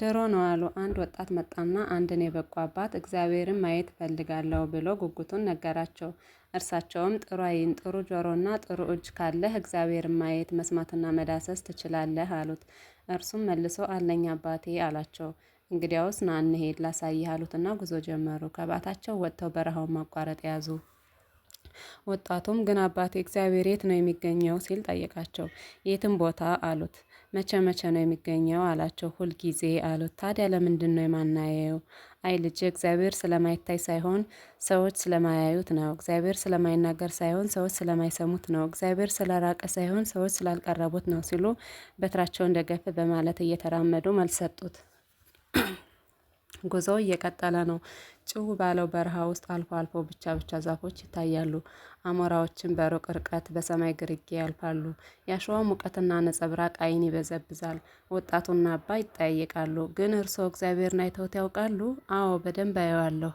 ድሮ ነው አሉ። አንድ ወጣት መጣና አንድን የበቁ አባት እግዚአብሔርን ማየት እፈልጋለሁ ብሎ ጉጉቱን ነገራቸው። እርሳቸውም ጥሩ ዓይን፣ ጥሩ ጆሮና ጥሩ እጅ ካለህ እግዚአብሔርን ማየት መስማትና መዳሰስ ትችላለህ አሉት። እርሱም መልሶ አለኝ አባቴ አላቸው። እንግዲያውስ ና እንሄድ ላሳይህ አሉትና ጉዞ ጀመሩ። ከባታቸው ወጥተው በረሃውን ማቋረጥ ያዙ። ወጣቱም ግን አባቴ እግዚአብሔር የት ነው የሚገኘው ሲል ጠየቃቸው። የትም ቦታ አሉት። መቼ መቼ ነው የሚገኘው አላቸው። ሁልጊዜ አሉት። ታዲያ ለምንድን ነው የማናየው? አይ ልጄ እግዚአብሔር ስለማይታይ ሳይሆን ሰዎች ስለማያዩት ነው። እግዚአብሔር ስለማይናገር ሳይሆን ሰዎች ስለማይሰሙት ነው። እግዚአብሔር ስለራቀ ሳይሆን ሰዎች ስላልቀረቡት ነው ሲሉ በትራቸውን ደገፍ በማለት እየተራመዱ መልስ ሰጡት። ጉዞው እየቀጠለ ነው። ጭው ባለው በረሃ ውስጥ አልፎ አልፎ ብቻ ዛፎች ይታያሉ። አሞራዎችን በሩቅ ርቀት በሰማይ ግርጌ ያልፋሉ። የአሸዋው ሙቀትና ነጸብራቅ ዓይን ይበዘብዛል። ወጣቱና አባ ይጠያየቃሉ። ግን እርስዎ እግዚአብሔርን አይተውት ያውቃሉ? አዎ በደንብ አየዋለሁ።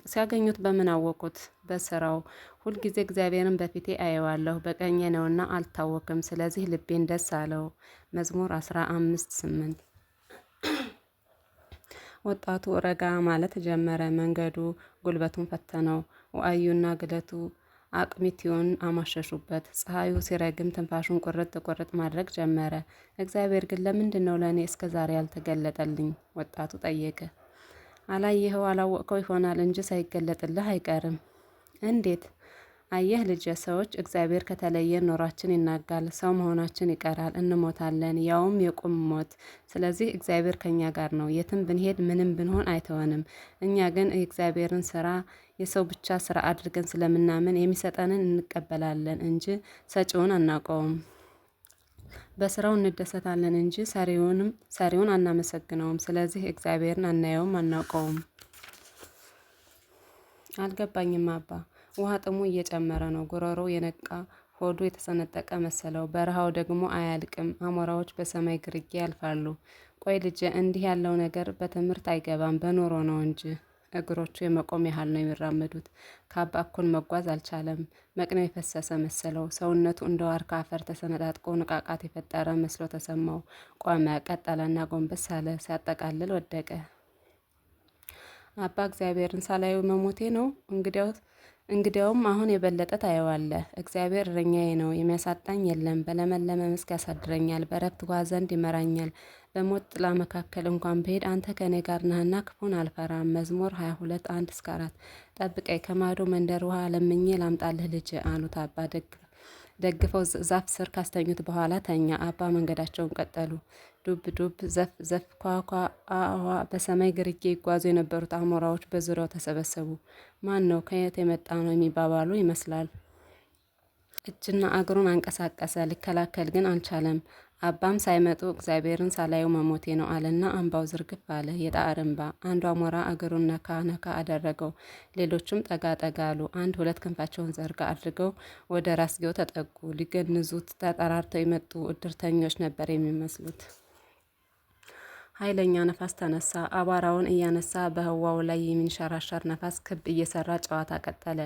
ሲያገኙት በምን አወቁት? በስራው። ሁልጊዜ እግዚአብሔርን በፊቴ አየዋለሁ። በቀኜ ነውና አልታወክም። ስለዚህ ልቤን ደስ አለው። መዝሙር 15:8 ወጣቱ ረጋ ማለት ጀመረ። መንገዱ ጉልበቱን ፈተነው። ዋዩና ግለቱ አቅሚቲውን አሟሸሹበት። ፀሐዩ ሲረግም ትንፋሹን ቁርጥ ቁርጥ ማድረግ ጀመረ። እግዚአብሔር ግን ለምንድን ነው ለእኔ እስከ ዛሬ ያልተገለጠልኝ? ወጣቱ ጠየቀ። አላየኸው አላወቅከው ይሆናል እንጂ ሳይገለጥልህ አይቀርም። እንዴት? አየህ ልጄ፣ ሰዎች እግዚአብሔር ከተለየን ኖሯችን ይናጋል፣ ሰው መሆናችን ይቀራል፣ እንሞታለን፣ ያውም የቁም ሞት። ስለዚህ እግዚአብሔር ከኛ ጋር ነው። የትም ብንሄድ ምንም ብንሆን አይተወንም። እኛ ግን የእግዚአብሔርን ስራ የሰው ብቻ ስራ አድርገን ስለምናምን የሚሰጠንን እንቀበላለን እንጂ ሰጪውን አናውቀውም። በስራው እንደሰታለን እንጂ ሰሪውን አናመሰግነውም። ስለዚህ እግዚአብሔርን አናየውም፣ አናውቀውም። አልገባኝም አባ። ውሃ ጥሙ እየጨመረ ነው። ጉሮሮው የነቃ ሆዱ የተሰነጠቀ መሰለው። በረሃው ደግሞ አያልቅም። አሞራዎች በሰማይ ግርጌ ያልፋሉ። ቆይ ልጄ፣ እንዲህ ያለው ነገር በትምህርት አይገባም፣ በኑሮ ነው እንጂ። እግሮቹ የመቆም ያህል ነው የሚራመዱት። ከአባ እኩል መጓዝ አልቻለም። መቅነው የፈሰሰ መሰለው። ሰውነቱ እንደ ዋርካ አፈር ተሰነጣጥቆ ንቃቃት የፈጠረ መስሎ ተሰማው። ቆመ፣ ቀጠለና ጎንበስ አለ። ሲያጠቃልል ወደቀ። አባ እግዚአብሔርን ሳላዩ መሞቴ ነው። እንግዲያውም አሁን የበለጠ ታየዋለህ። እግዚአብሔር እረኛዬ ነው፣ የሚያሳጣኝ የለም። በለመለመ መስክ ያሳድረኛል፣ በዕረፍት ውኃ ዘንድ ይመራኛል። በሞት ጥላ መካከል እንኳን ብሄድ አንተ ከእኔ ጋር ነህና ክፉን አልፈራም። መዝሙር 22:1-4 ጠብቀኝ፣ ከማዶ መንደር ውሃ ለምኜ ላምጣልህ ልጄ አሉት። አባ ደግፈው ዛፍ ስር ካስተኙት በኋላ ተኛ። አባ መንገዳቸውን ቀጠሉ። ዱብ ዱብ፣ ዘፍ ዘፍ፣ ኳኳ፣ አዋ። በሰማይ ግርጌ ይጓዙ የነበሩት አሞራዎች በዙሪያው ተሰበሰቡ። ማን ነው? ከየት የመጣ ነው? የሚባባሉ ይመስላል። እጅና እግሩን አንቀሳቀሰ። ሊከላከል ግን አልቻለም። አባም ሳይመጡ እግዚአብሔርን ሳላዩ መሞቴ ነው አለና እንባው ዝርግፍ አለ። የጣር እንባ። አንዱ አሞራ እግሩን ነካ ነካ አደረገው። ሌሎቹም ጠጋ ጠጋ አሉ። አንድ ሁለት ክንፋቸውን ዘርጋ አድርገው ወደ ራስጌው ተጠጉ። ሊገንዙት ተጠራርተው የመጡ እድርተኞች ነበር የሚመስሉት። ኃይለኛ ነፋስ ተነሳ። አቧራውን እያነሳ በህዋው ላይ የሚንሸራሸር ነፋስ ክብ እየሰራ ጨዋታ ቀጠለ።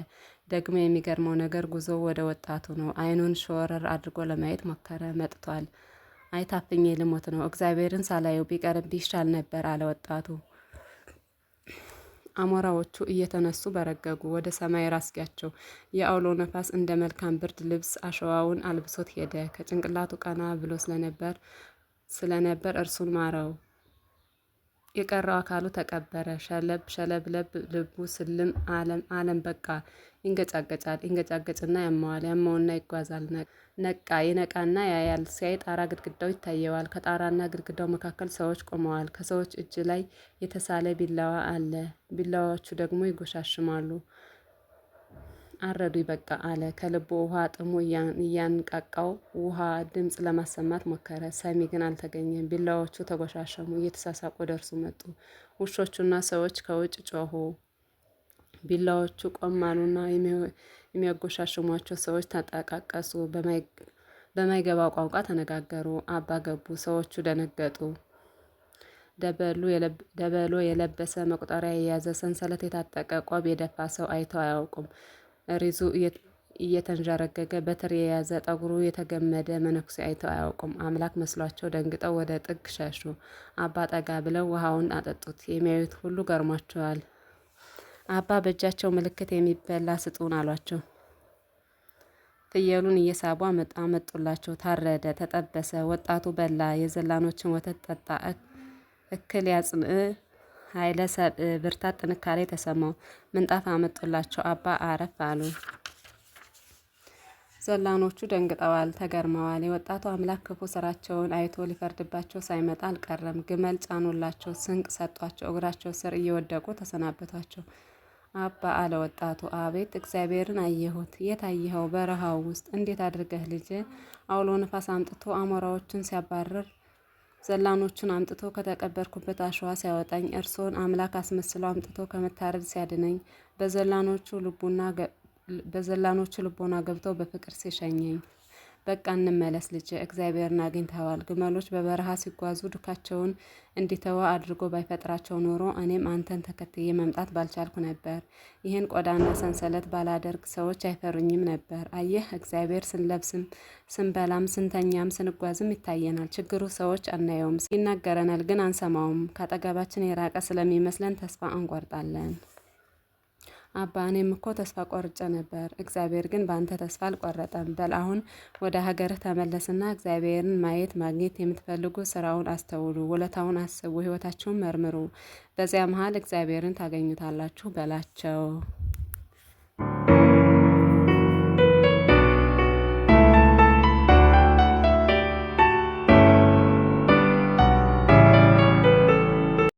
ደግሞ የሚገርመው ነገር ጉዞ ወደ ወጣቱ ነው። አይኑን ሾረር አድርጎ ለማየት ሞከረ። መጥቷል። አይታፍኜ ልሞት ነው። እግዚአብሔርን ሳላየው ቢቀርብኝ ይሻል ነበር አለ ወጣቱ። አሞራዎቹ እየተነሱ በረገጉ ወደ ሰማይ ራስጌያቸው። የአውሎ ነፋስ እንደ መልካም ብርድ ልብስ አሸዋውን አልብሶት ሄደ። ከጭንቅላቱ ቀና ብሎ ስለነበር እርሱን ማረው። የቀረው አካሉ ተቀበረ። ሸለብለብ ልቡ ስልም አለም በቃ። ይንገጫገጫል። ይንገጫገጭና ያመዋል። ያመውና ይጓዛል። ነቃ። ይነቃና ያያል። ሲያይ ጣራ ግድግዳው ይታየዋል። ከጣራና ግድግዳው መካከል ሰዎች ቆመዋል። ከሰዎች እጅ ላይ የተሳለ ቢላዋ አለ። ቢላዋዎቹ ደግሞ ይጎሻሽማሉ። አረዱኝ በቃ አለ። ከልቡ ውሃ ጥሙ እያንቃቃው ውሃ ድምፅ ለማሰማት ሞከረ። ሰሚ ግን አልተገኘም። ቢላዎቹ ተጎሻሸሙ። እየተሳሳቁ ወደ እርሱ መጡ። ውሾቹና ሰዎች ከውጭ ጮኹ። ቢላዎቹ ቆም አሉና የሚያጎሻሽሟቸው ሰዎች ተጠቃቀሱ። በማይገባው ቋንቋ ተነጋገሩ። አባ ገቡ። ሰዎቹ ደነገጡ። ደበሎ የለበሰ መቁጠሪያ የያዘ ሰንሰለት የታጠቀ ቆብ የደፋ ሰው አይተው አያውቁም። ሪዙ እየተንዠረገገ በትር የያዘ ጠጉሩ የተገመደ መነኩሴ አይተው አያውቁም። አምላክ መስሏቸው ደንግጠው ወደ ጥግ ሸሹ። አባ ጠጋ ብለው ውሃውን አጠጡት። የሚያዩት ሁሉ ገርሟቸዋል። አባ በእጃቸው ምልክት የሚበላ ስጡን አሏቸው። ፍየሉን እየሳቡ አመጡላቸው። ታረደ፣ ተጠበሰ። ወጣቱ በላ። የዘላኖችን ወተት ጠጣ። እክል ያጽንዕ ኃይለ ሰብእ ብርታት ጥንካሬ ተሰማው። ምንጣፍ አመጡላቸው። አባ አረፍ አሉ። ዘላኖቹ ደንግጠዋል፣ ተገርመዋል። የወጣቱ አምላክ ክፉ ስራቸውን አይቶ ሊፈርድባቸው ሳይመጣ አልቀረም። ግመል ጫኑላቸው፣ ስንቅ ሰጧቸው። እግራቸው ስር እየወደቁ ተሰናበቷቸው። አባ አለ ወጣቱ፣ አቤት እግዚአብሔርን አየሁት። የት አየኸው? በረሃው ውስጥ። እንዴት አድርገህ ልጄ? አውሎ ነፋስ አምጥቶ አሞራዎችን ሲያባርር፣ ዘላኖቹን አምጥቶ ከተቀበርኩበት አሸዋ ሲያወጣኝ፣ እርሶን አምላክ አስመስሎ አምጥቶ ከመታረድ ሲያድነኝ፣ በዘላኖቹ ልቦና ገብቶ በፍቅር ሲሸኘኝ። በቃ እንመለስ ልጄ፣ እግዚአብሔርን አግኝተዋል። ግመሎች በበረሃ ሲጓዙ ዱካቸውን እንዲተዋ አድርጎ ባይፈጥራቸው ኖሮ እኔም አንተን ተከትዬ መምጣት ባልቻልኩ ነበር። ይህን ቆዳና ሰንሰለት ባላደርግ ሰዎች አይፈሩኝም ነበር። አየህ፣ እግዚአብሔር ስንለብስም፣ ስንበላም፣ ስንተኛም፣ ስንጓዝም ይታየናል። ችግሩ ሰዎች አናየውም፣ ይናገረናል ግን አንሰማውም። ከአጠገባችን የራቀ ስለሚመስለን ተስፋ እንቆርጣለን። አባ እኔም እኮ ተስፋ ቆርጬ ነበር። እግዚአብሔር ግን በአንተ ተስፋ አልቆረጠም። በል አሁን ወደ ሀገርህ ተመለስና እግዚአብሔርን ማየት ማግኘት የምትፈልጉ ስራውን አስተውሉ፣ ውለታውን አስቡ፣ ሕይወታችሁን መርምሩ። በዚያ መሀል እግዚአብሔርን ታገኙታላችሁ በላቸው።